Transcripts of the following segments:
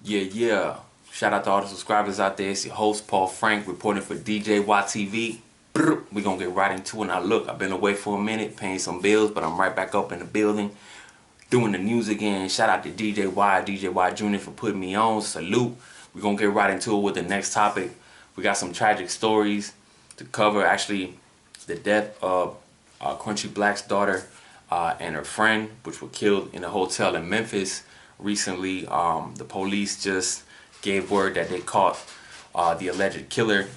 Yeah. Shout out to all the subscribers out there. It's your host, Paul Frank, reporting for DJYTV. We're going to get right into it. Now, look, I've been away for a minute, paying some bills, but I'm right back up in the building, doing the news again. Shout out to DJ Y Jr. for putting me on. Salute. We're going to get right into it with the next topic. We got some tragic stories to cover. Actually, the death of Crunchy Black's daughter and her friend, which were killed in a hotel in Memphis recently. The police just gave word that they caught the alleged killer.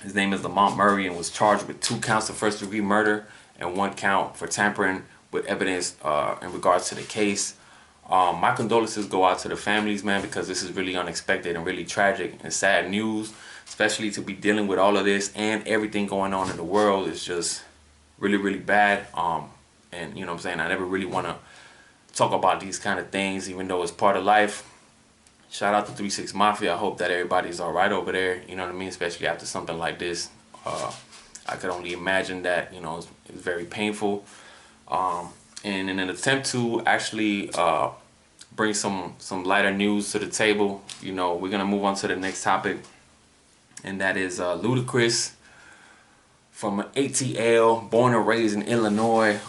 His name is Lamont Murray and was charged with 2 counts of first-degree murder and 1 count for tampering with evidence in regards to the case. My condolences go out to the families, man, because this is really unexpected and really tragic and sad news, especially to be dealing with all of this and everything going on in the world is just really, really bad. And you know what I'm saying, I never really want to talk about these kind of things, even though it's part of life. Shout out to 3-6 Mafia. I hope that everybody's all right over there. You know what I mean? Especially after something like this. I could only imagine that, you know, it's very painful. And in an attempt to actually bring some lighter news to the table, you know, we're going to move on to the next topic. And that is Ludacris from ATL, born and raised in Illinois.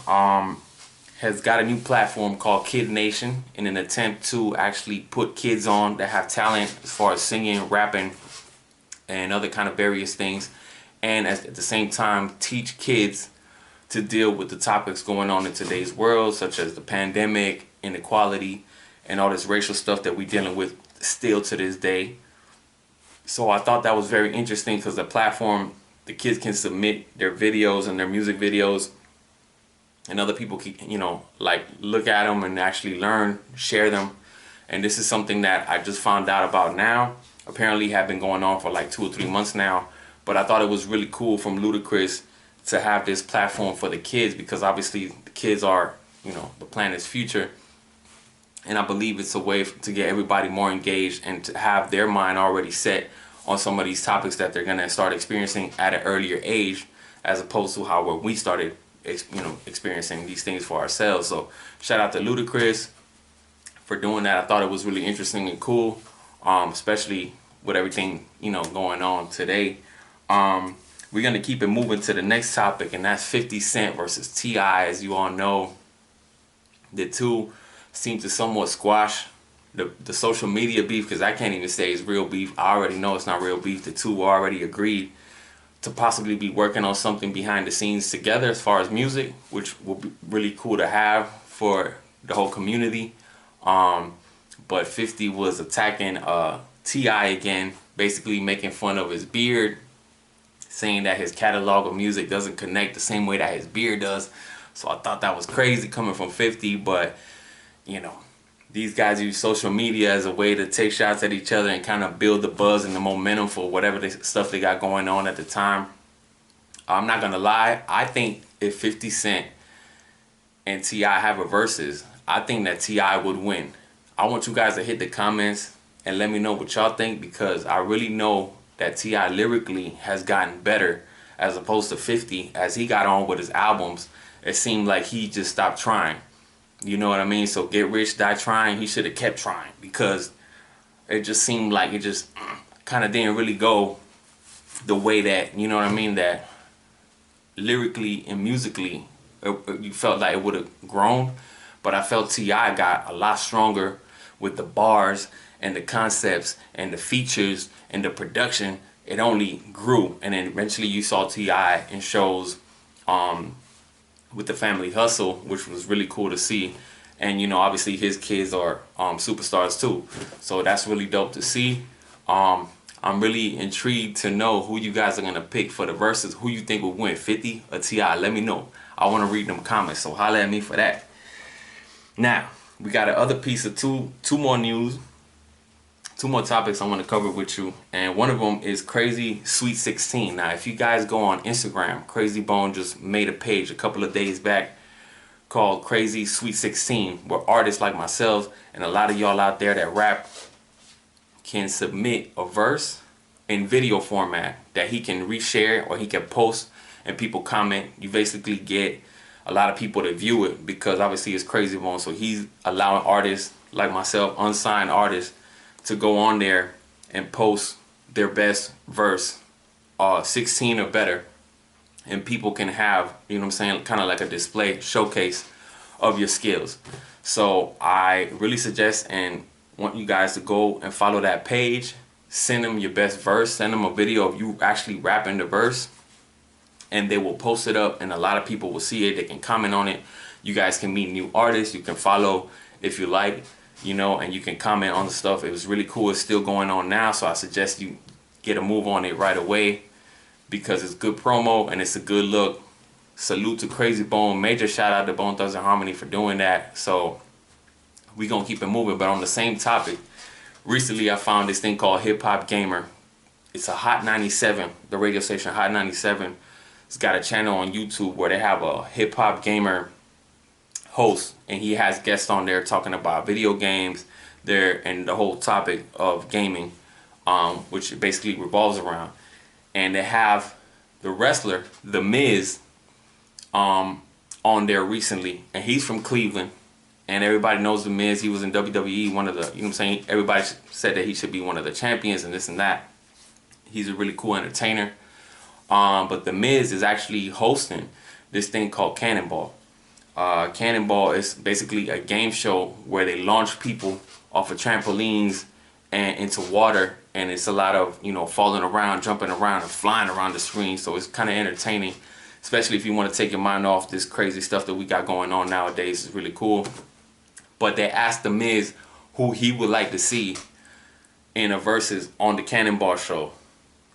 Has got a new platform called Kid Nation in an attempt to actually put kids on that have talent as far as singing, rapping, and other kind of various things, and at the same time teach kids to deal with the topics going on in today's world, such as the pandemic, inequality, and all this racial stuff that we're dealing with still to this day. So I thought that was very interesting because the platform, the kids can submit their videos and their music videos, and other people can, you know, like look at them and actually learn, share them. And this is something that I just found out about now. Apparently have been going on for like 2 or 3 months now. But I thought it was really cool from Ludacris to have this platform for the kids, because obviously the kids are, you know, the planet's future. And I believe it's a way to get everybody more engaged and to have their mind already set on some of these topics that they're going to start experiencing at an earlier age, as opposed to how we started, you know, experiencing these things for ourselves. So shout out to Ludacris for doing that. I thought it was really interesting and cool, especially with everything, you know, going on today. We're gonna keep it moving to the next topic, and that's 50 Cent versus T.I. As you all know, the two seem to somewhat squash the social media beef, because I can't even say it's real beef. I already know it's not real beef. The two already agreed to possibly be working on something behind the scenes together as far as music, which will be really cool to have for the whole community. But 50 was attacking T.I. again, basically making fun of his beard, saying that his catalog of music doesn't connect the same way that his beard does. So I thought that was crazy coming from 50, but you know, these guys use social media as a way to take shots at each other and kind of build the buzz and the momentum for whatever stuff they got going on at the time. I'm not going to lie. I think if 50 Cent and T.I. have a versus, I think that T.I. would win. I want you guys to hit the comments and let me know what y'all think, because I really know that T.I. lyrically has gotten better as opposed to 50. As he got on with his albums, it seemed like he just stopped trying. You know what I mean? So Get Rich, Die Trying, he should have kept trying, because it just seemed like it just kind of didn't really go the way that, you know what I mean, that lyrically and musically you felt like it would have grown. But I felt T.I. got a lot stronger with the bars and the concepts and the features and the production. It only grew. And then eventually you saw T.I. in shows with the Family Hustle, which was really cool to see. And you know, obviously his kids are superstars too, so that's really dope to see. I'm really intrigued to know who you guys are gonna pick for the verses. Who you think will win, 50 or T.I.? Let me know. I want to read them comments, so holla at me for that. Now we got another piece of two more news, 2 more topics I want to cover with you, and one of them is Crazy Sweet 16. Now, if you guys go on Instagram, Crazy Bone just made a page a couple of days back called Crazy Sweet 16, where artists like myself and a lot of y'all out there that rap can submit a verse in video format that he can reshare or he can post and people comment. You basically get a lot of people to view it, because obviously it's Crazy Bone, so he's allowing artists like myself, unsigned artists, to go on there and post their best verse, 16 or better, and people can have, you know what I'm saying, kind of like a display showcase of your skills. So I really suggest and want you guys to go and follow that page. Send them your best verse, send them a video of you actually rapping the verse, and they will post it up, and a lot of people will see it. They can comment on it. You guys can meet new artists. You can follow if you like, you know, and you can comment on the stuff. It was really cool. It's still going on now, so I suggest you get a move on it right away, because it's good promo and it's a good look. Salute to Crazy Bone. Major shout out to Bone Thugs and Harmony for doing that. So we gonna keep it moving. But on the same topic, recently I found this thing called Hip Hop Gamer. It's a Hot 97, the radio station Hot 97. It's got a channel on YouTube where they have a Hip Hop Gamer host, and he has guests on there talking about video games there and the whole topic of gaming, which it basically revolves around. And they have the wrestler, The Miz, on there recently, and he's from Cleveland, and everybody knows The Miz. He was in WWE, one of the, you know what I'm saying, everybody said that he should be one of the champions and this and that. He's a really cool entertainer. But The Miz is actually hosting this thing called Cannonball. Cannonball is basically a game show where they launch people off of trampolines and into water, and it's a lot of, you know, falling around, jumping around, and flying around the screen. So it's kind of entertaining, especially if you want to take your mind off this crazy stuff that we got going on nowadays. It's really cool. But they asked The Miz who he would like to see in a versus on the Cannonball show.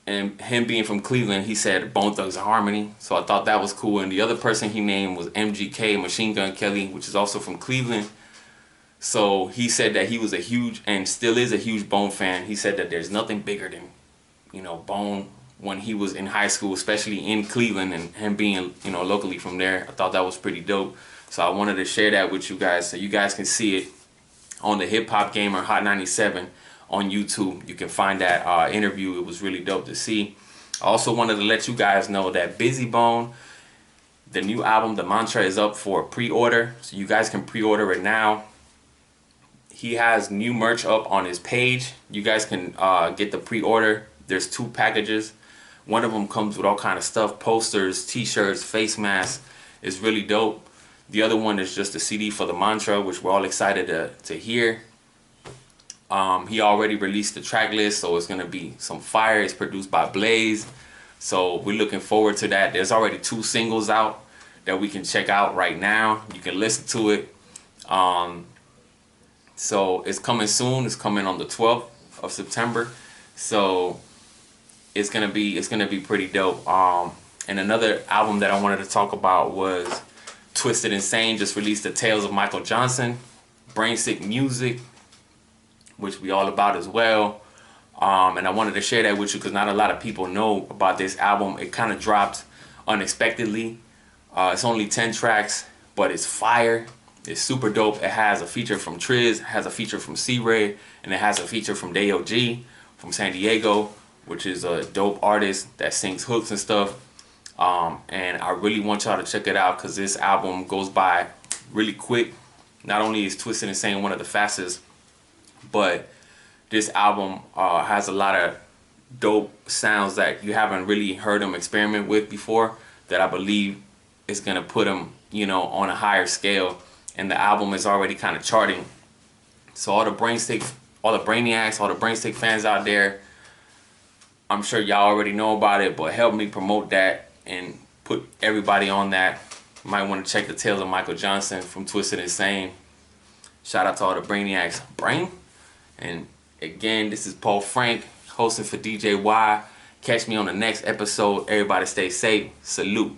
And him being from Cleveland, he said Bone Thugs and Harmony. So I thought that was cool. And the other person he named was MGK, Machine Gun Kelly, which is also from Cleveland. So he said that he was a huge, and still is a huge, Bone fan. He said that there's nothing bigger than, you know, Bone when he was in high school, especially in Cleveland, and him being, you know, locally from there. I thought that was pretty dope. So I wanted to share that with you guys so you guys can see it on the Hip Hop Gamer Hot 97 on YouTube. You can find that interview. It was really dope to see. I also wanted to let you guys know that Bizzy Bone, the new album, The Mantra, is up for pre-order. So you guys can pre-order it now. He has new merch up on his page. You guys can get the pre-order. There's 2 packages. One of them comes with all kind of stuff, posters, t-shirts, face masks. It's really dope. The other one is just a CD for The Mantra, which we're all excited to hear. He already released the track list, so it's gonna be some fire. It's produced by Blaze, so we're looking forward to that. There's already 2 singles out that we can check out right now. You can listen to it. So it's coming soon. It's coming on the 12th of September. So it's gonna be pretty dope. And another album that I wanted to talk about was Twisted Insane. Just released the Tales of Michael Johnson. Brainsick Muzik, which we all about as well. And I wanted to share that with you because not a lot of people know about this album. It kind of dropped unexpectedly. It's only 10 tracks, but it's fire. It's super dope. It has a feature from Triz, has a feature from C-Ray, and it has a feature from Dayo G from San Diego, which is a dope artist that sings hooks and stuff. And I really want y'all to check it out because this album goes by really quick. Not only is Twisted Insane one of the fastest, but this album has a lot of dope sounds that you haven't really heard them experiment with before, that I believe is going to put them, you know, on a higher scale. And the album is already kind of charting. So all the Brainiacs, all the Brainsick fans out there, I'm sure y'all already know about it, but help me promote that and put everybody on that. You might want to check the Tales of Michael Johnson from Twisted Insane. Shout out to all the Brainiacs. Brain? And again, this is Paul Frank, hosting for DJ Y. Catch me on the next episode. Everybody stay safe. Salute.